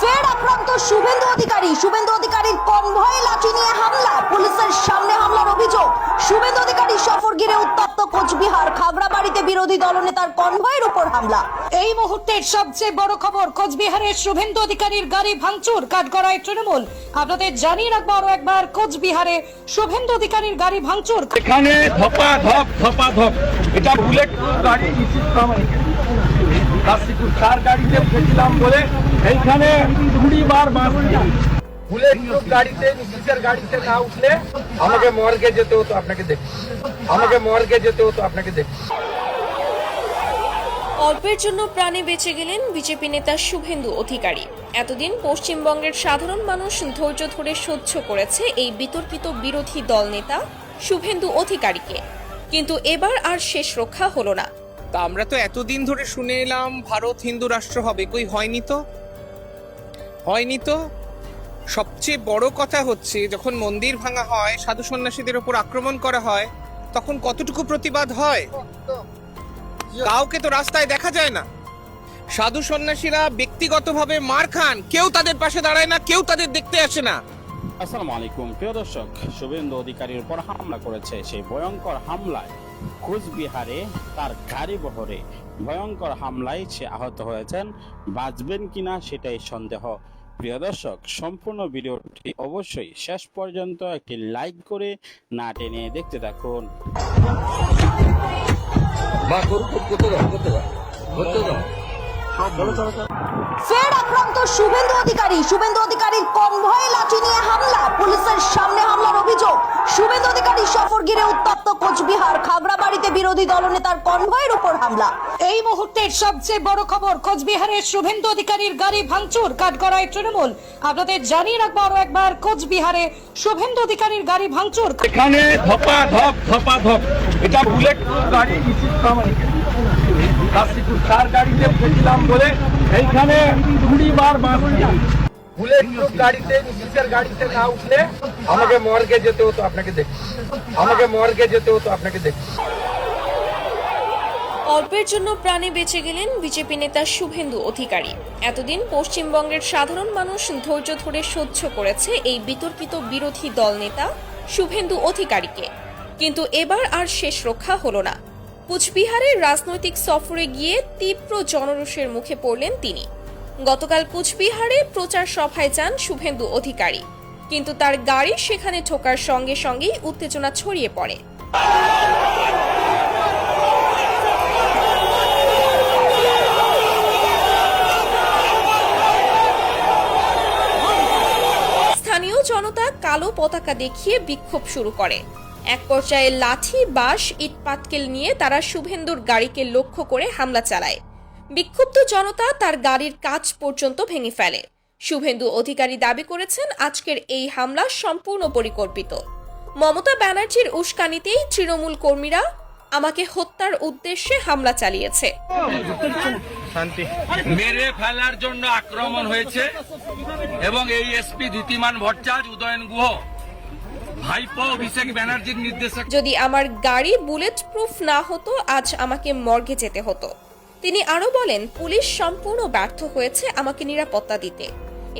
ফের আক্রান্ত শুভেন্দু অধিকারীর কনভয়ে লাঠি নিয়ে হামলা, পুলিশের সামনে হামলার অভিযোগ। শুভেন্দু অধিকারী সফর ঘিরে উত্তপ্ত কোচবিহার, খাগড়াবাড়িতে বিরোধী দলনেতার কনভয়ের উপর হামলা। এই মুহূর্তের সবচেয়ে বড় খবর, কোচবিহারের শুভেন্দু অধিকারীর গাড়ি ভাঙচুর, কাঠগড়ায় তৃণমূল। আপনাদের জানিয়ে রাখবো আরো একবার, কোচবিহারে শুভেন্দু অধিকারীর গাড়ি ভাঙচুর। এখানে ধপাধপ এটা বুলেট গাড়ি তার গাড়িতে উঠেছিলাম বলে এইখানে 20 বার বাস বুলেট প্রুফ গাড়িতে নিচের গাড়িতে না উঠলে আমাকে মর্গে যেতে হতো আপনাকে দেখতে। অল্পের জন্য প্রাণে বেঁচে গেলেন বিজেপি নেতা শুভেন্দু অধিকারী। এতদিন পশ্চিমবঙ্গের সাধারণ মানুষ ধৈর্য ধরে সহ্য করেছে এই বিতর্কিত বিরোধী দল নেতা শুভেন্দু অধিকারীকে, কিন্তু এবার আর শেষ রক্ষা হলো না। তা আমরা তো এতদিন ধরে শুনে এলাম ভারত হিন্দু রাষ্ট্র হবে, কই হয়নি তো। সবচেয়ে বড় কথা হচ্ছে, যখন মন্দির ভাঙা হয়, সাধু সন্ন্যাসীদের উপর আক্রমণ করা হয়, তখন কতটুকু প্রতিবাদ হয়? কাউকে তো রাস্তায় দেখা যায় না। সাধু সন্ন্যাসীরা ব্যক্তিগতভাবে মার খান, কেউ তাদের পাশে দাঁড়ায় না, কেউ তাদের দেখতে আসে না। আসসালামু আলাইকুম প্রিয় দর্শক, শুভেন্দু অধিকারীর উপর হামলা করেছে। সেই ভয়ঙ্কর হামলায় কোচবিহারে তার গাড়ি বহরে ভয়ঙ্কর হামলায় সে আহত হয়েছেন। বাঁচবেন কিনা সেটাই সন্দেহ। প্রিয় দর্শক, সম্পূর্ণ ভিডিওটি অবশ্যই শেষ পর্যন্ত একটি লাইক করে না টেনে দেখতে থাকুন। ফের আক্রান্ত শুভেন্দু অধিকারীর কনভয়ে লাঠি নিয়ে হামলা, পুলিশের সামনে হামলার অভিযোগ। শুভেন্দু অধিকারী সফর ঘিরে উত্তপ্ত কোচবিহার, খাগড়াবাড়িতে বিরোধী দলনেতার কনভয়ের উপর হামলা। এই মুহূর্তের সবচেয়ে বড় খবর, কোচবিহারের শুভেন্দু অধিকারীর গাড়ি ভাঙচুর, কাঠগড়ায় তৃণমূল। আপনাদের জানিয়ে রাখবো আরো একবার, কোচবিহারে শুভেন্দু অধিকারীর গাড়ি ভাঙচুর। এখানে ধপাধপ এটা বুলেট গাড়ি তার গাড়িতে উঠেছিলাম বলে এইখানে 20 বার বাস বুলেট প্রুফ গাড়িতে নিচের গাড়িতে না উঠলে আমাকে মর্গে যেতে হতো আপনাকে দেখতে। অল্পের জন্য প্রাণে বেঁচে গেলেন বিজেপি নেতা শুভেন্দু অধিকারী। এতদিন পশ্চিমবঙ্গের সাধারণ মানুষ ধৈর্য ধরে সহ্য করেছে এই বিতর্কিত বিরোধী দল নেতা শুভেন্দু অধিকারীকে, কিন্তু এবার আর শেষ রক্ষা হলো না। কোচবিহারের রাজনৈতিক সফরে গিয়ে তীব্র জনরোষের মুখে পড়লেন তিনি। গতকাল কোচবিহারে প্রচার সভায় যান শুভেন্দু অধিকারী, কিন্তু তার গাড়ি সেখানে ঠোকার সঙ্গে সঙ্গেই উত্তেজনা ছড়িয়ে পড়ে। স্থানীয় জনতা কালো পতাকা দেখিয়ে বিক্ষোভ শুরু করে। এক পর্যায়ে লাঠি, বাঁশ, ইট পাটকেল নিয়ে তারা শুভেন্দুর গাড়িকে লক্ষ্য করে হামলা চালায়। বিক্ষুব্ধ জনতা তার গাড়ির কাচ পর্যন্ত ভেঙে ফেলে। শুভেন্দু অধিকারী দাবি করেছেন, আজকের এই হামলা সম্পূর্ণ পরিকল্পিত। মমতা ব্যানার্জির উস্কানিতেই তৃণমূল কর্মীরা আমাকে হত্যার উদ্দেশ্যে হামলা চালিয়েছে। মেরে ফেলার জন্য আক্রমণ হয়েছে এবং এই এসপি ধীতিমান ভট্টাচার্য, উদয়ন গুহ, ভাইপো অভিষেক ব্যানার্জির নির্দেশে যদি আমার গাড়ি বুলেট প্রুফ না হতো, আজ আমাকে মর্গে যেতে হতো। তিনি আরো বলেন, পুলিশ সম্পূর্ণ ব্যর্থ হয়েছে আমাকে নিরাপত্তা দিতে।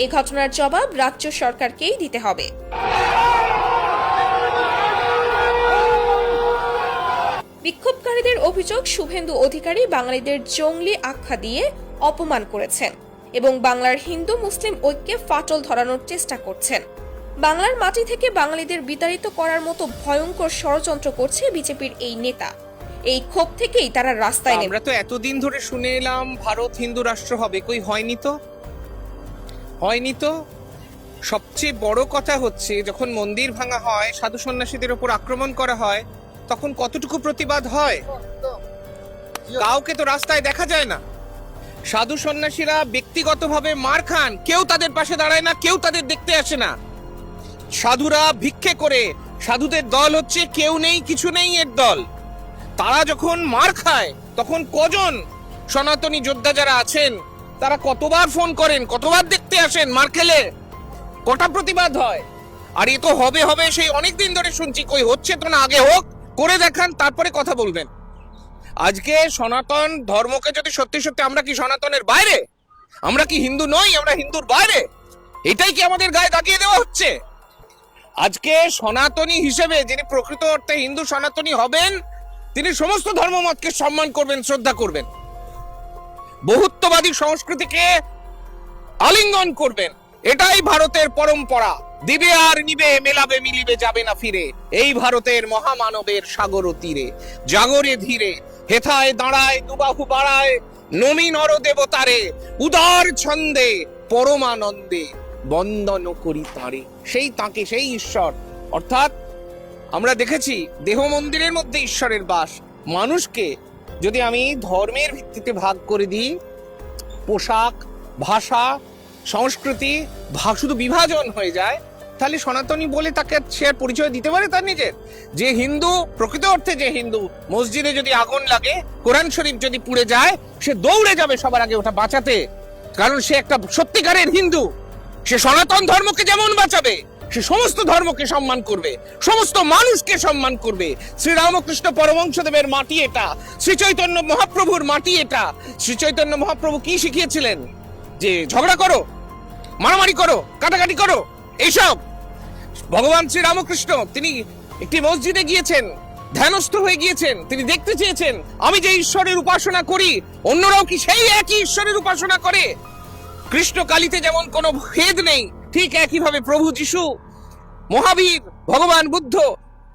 এই ঘটনার জবাব রাজ্য সরকারকেই দিতে হবে। বিক্ষোভকারীদের অভিযোগ, শুভেন্দু অধিকারী বাঙালিদের জঙ্গলি আখ্যা দিয়ে অপমান করেছেন এবং বাংলার হিন্দু মুসলিম ঐক্যে ফাটল ধরানোর চেষ্টা করছেন। বাংলার মাটি থেকে বাঙালিদের বিতাড়িত করার মতো ভয়ঙ্কর ষড়যন্ত্র করছে বিজেপির এই নেতা। এই ক্ষোভ থেকেই তারা রাস্তায় নেমে। আমরা তো এতদিন ধরে শুনে এলাম ভারত হিন্দু রাষ্ট্র হবে, কই হয়নি তো। সবচেয়ে বড় কথা হচ্ছে, যখন মন্দির ভাঙা হয়, সাধু সন্ন্যাসীদের উপর আক্রমণ করা হয়, তখন কতটুকু প্রতিবাদ হয়? কাউকে তো রাস্তায় দেখা যায় না। সাধু সন্ন্যাসীরা ব্যক্তিগতভাবে মার খান, কেউ তাদের পাশে দাঁড়ায় না, কেউ তাদের দেখতে আসে না। সাধুরা ভিক্ষে করে, সাধুদের দল হচ্ছে কেউ নেই কিছু নেই এর দল। তারা যখন মার খায়, তখন কজন সনাতনী যোদ্ধা যারা আছেন তারা কতবার ফোন করেন, কতবার দেখতে আসেন, মার খেলে কটা প্রতিবাদ হয়। আর এ তো হবে সেই অনেকদিন ধরে শুনছি, কই হচ্ছে তো না, আগে হোক, করে দেখান, তারপরে কথা বলবেন। আজকে সনাতন ধর্মকে যদি সত্যি সত্যি, আমরা কি সনাতনের বাইরে? আমরা কি হিন্দু নই? আমরা হিন্দুর বাইরে? এটাই কি আমাদের গায়ে দাগিয়ে দেওয়া হচ্ছে? আজকে সনাতনী হিসেবে যিনি প্রকৃত অর্থে হিন্দু সনাতনী হবেন, তিনি সমস্ত ধর্মমতকে সম্মান করবেন, শ্রদ্ধা করবেন, বহুত্ববাদী সংস্কৃতিকে আলিঙ্গন করবেন। এটাই ভারতের পরম্পরা। দিবে আর নিবে, মেলাবে মিলিবে, যাবে না ফিরে, এই ভারতের মহামানবের সাগর তীরে। জাগরে ধীরে, হেথায় দাঁড়ায়, দুবাহু বাড়ায়, নমি নর দেবতারে, উদার ছন্দে পরমানন্দে বন্দন করি তারে। সেই তাকে, সেই ঈশ্বর। অর্থাৎ আমরা দেখেছি দেহ মন্দিরের মধ্যে ঈশ্বরের বাস। মানুষকে যদি আমি ধর্মের ভিত্তিতে ভাগ করে দিই, পোশাক, ভাষা, সংস্কৃতি শুধু বিভাজন হয়ে যায়, তাহলে সনাতনী বলে তাকে সে আর পরিচয় দিতে পারে তার নিজের? যে হিন্দু, প্রকৃত অর্থে যে হিন্দু, মসজিদে যদি আগুন লাগে, কোরআন শরীফ যদি পুড়ে যায়, সে দৌড়ে যাবে সবার আগে ওটা বাঁচাতে, কারণ সে একটা সত্যিকারের হিন্দু। সে সনাতন ধর্মকে যেমন বাঁচাবে, সে সমস্ত ধর্মকে সম্মান করবে, সমস্ত মানুষকে সম্মান করবে। শ্রীরামকৃষ্ণ পরমহংসদেবের মাটি এটা, শ্রী চৈতন্য মহাপ্রভুর মাটি এটা। শ্রী চৈতন্য মহাপ্রভু কি শিখিয়েছিলেন? যে ঝগড়া করো, মারামারি করো, কাটাকাটি করো, এইসব। ভগবান শ্রীরামকৃষ্ণ তিনি একটি মসজিদে গিয়েছেন, ধ্যানস্থ হয়ে গিয়েছেন। তিনি দেখতে চেয়েছেন আমি যে ঈশ্বরের উপাসনা করি, অন্যরাও কি সেই একই ঈশ্বরের উপাসনা করে। কৃষ্ণ কালীতে যেমন কোনো ভেদ নেই, ঠিক একইভাবে প্রভু যিশু, মহাবীর, ভগবান বুদ্ধ,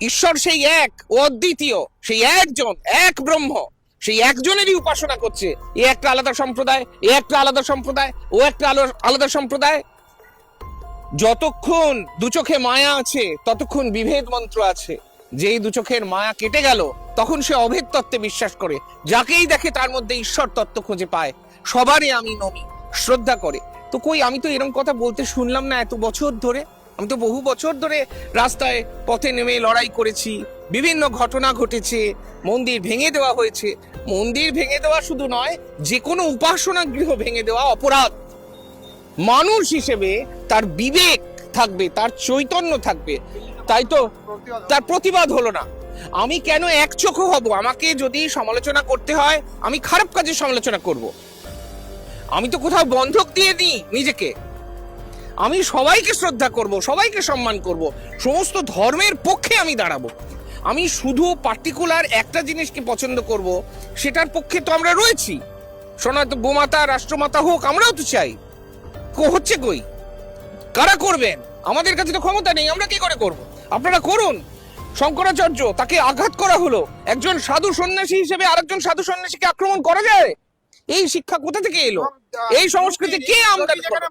ঈশ্বর সেই এক ও অদ্বিতীয়, সেই একজন, এক ব্রহ্ম, সেই একজনেরই উপাসনা করছে। এ একটা আলাদা সম্প্রদায়, এ একটা আলাদা সম্প্রদায়, ও একটা আলাদা সম্প্রদায়। যতক্ষণ দু চোখে মায়া আছে, ততক্ষণ বিভেদ মন্ত্র আছে। যেই দু চোখের মায়া কেটে গেল, তখন সে অভেদ তত্ত্বে বিশ্বাস করে। যাকেই দেখে তার মধ্যে ঈশ্বর তত্ত্ব খুঁজে পায়, সবারই আমি নমি শ্রদ্ধা করে। তো কই, আমি তো এরকম কথা বলতে শুনলাম না এত বছর ধরে। আমি তো বহু বছর ধরে রাস্তায় পথে নেমে লড়াই করেছি, বিভিন্ন ঘটনা ঘটেছে, মন্দির ভেঙে দেওয়া হয়েছে। মন্দির ভেঙে দেওয়া শুধু নয়, যে কোনো উপাসনা গৃহ ভেঙে দেওয়া অপরাধ। মানুষ হিসেবে তার বিবেক থাকবে, তার চৈতন্য থাকবে, তাই তো তার প্রতিবাদ হলো না। আমি কেন একচোখো হব? আমাকে যদি সমালোচনা করতে হয়, আমি খারাপ কাজের সমালোচনা করব। আমি তো কোথাও বন্ধক দিয়ে দিই নিজেকে। আমি সবাইকে শ্রদ্ধা করব, সবাইকে সম্মান করব, সমস্ত ধর্মের পক্ষে আমি দাঁড়াবো। আমি শুধু পার্টিকুলার একটা জিনিসকে পছন্দ করব, সেটার পক্ষে তো আমরা রয়েছি। সনাতন গোমাতা রাষ্ট্রমাতা হোক, আমরাও তো চাই। হচ্ছে কই? কারা করবেন? আমাদের কাছে তো ক্ষমতা নেই, আমরা কি করে করব? আপনারা করুন। শঙ্করাচার্য, তাকে আঘাত করা হলো, একজন সাধু সন্ন্যাসী হিসেবে আরেকজন সাধু সন্ন্যাসীকে আক্রমণ করা যায়? এই শিক্ষা কোথা থেকে এলো? এই সংস্কৃতি কে আমদানি করে?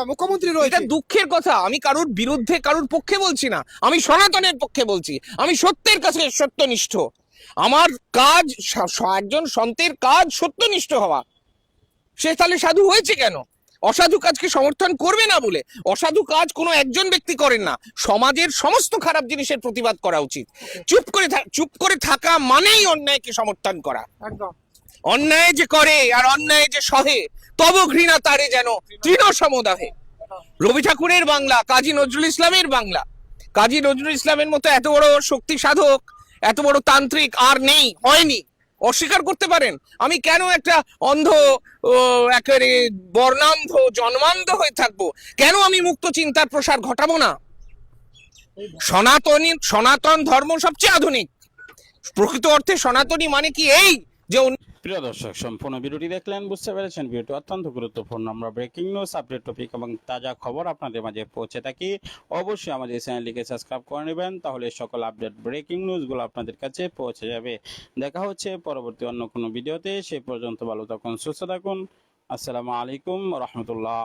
মুখ্যমন্ত্রী এটা রয়েছে। দুঃখের কথা। আমি কারোর বিরুদ্ধে, কারোর পক্ষে বলছি না, আমি সনাতনের পক্ষে বলছি। আমি সত্যের কাছে সত্যনিষ্ঠ। আমার কাজ, একজন সন্তের কাজ সত্যনিষ্ঠ হওয়া। সে তাহলে সাধু হয়েছে কেন? অসাধু কাজকে সমর্থন করবে না বলে। অসাধু কাজ কোনো একজন ব্যক্তি করেন না, সমাজের সমস্ত খারাপ জিনিসের প্রতিবাদ করা উচিত। চুপ করে থাকা মানেই অন্যায়কে সমর্থন করা। একদম। অন্যায় যে করে আর অন্যায় যে সহে, তব ঘৃণা তারে যেন তৃণ সমদাহে। রবি ঠাকুরের বাংলা, কাজী নজরুল ইসলামের বাংলা। কাজী নজরুল ইসলামের মতো এত বড় শক্তি সাধক, এত বড় তান্ত্রিক আর নেই, হয়নি। অস্বীকার করতে পারেন? আমি কেন একটা অন্ধ, একেবারে বর্ণান্ধ, জন্মান্ধ হয়ে থাকবো? কেন আমি মুক্ত চিন্তার প্রসার ঘটাবো না? সনাতন ধর্ম সবচেয়ে আধুনিক। প্রকৃত অর্থে সনাতনী মানে কি এই যে প্রিয় দর্শক, সম্পূর্ণ ভিডিওটি দেখলেন, বুঝতে পেরেছেন ভিডিওটি অত্যন্ত গুরুত্বপূর্ণ। আমরা ব্রেকিং নিউজ, আপডেট টপিক এবং তাজা খবর আপনাদের মাঝে পৌঁছে থাকি। অবশ্যই আমাদের চ্যানেলটিকে সাবস্ক্রাইব করে নেবেন, তাহলে সকল আপডেট ব্রেকিং নিউজগুলো আপনাদের কাছে পৌঁছে যাবে। দেখা হচ্ছে পরবর্তী অন্য কোনো ভিডিওতে। সে পর্যন্ত ভালো থাকুন, সুস্থ থাকুন। আসসালামু আলাইকুম রহমতুল্লাহ।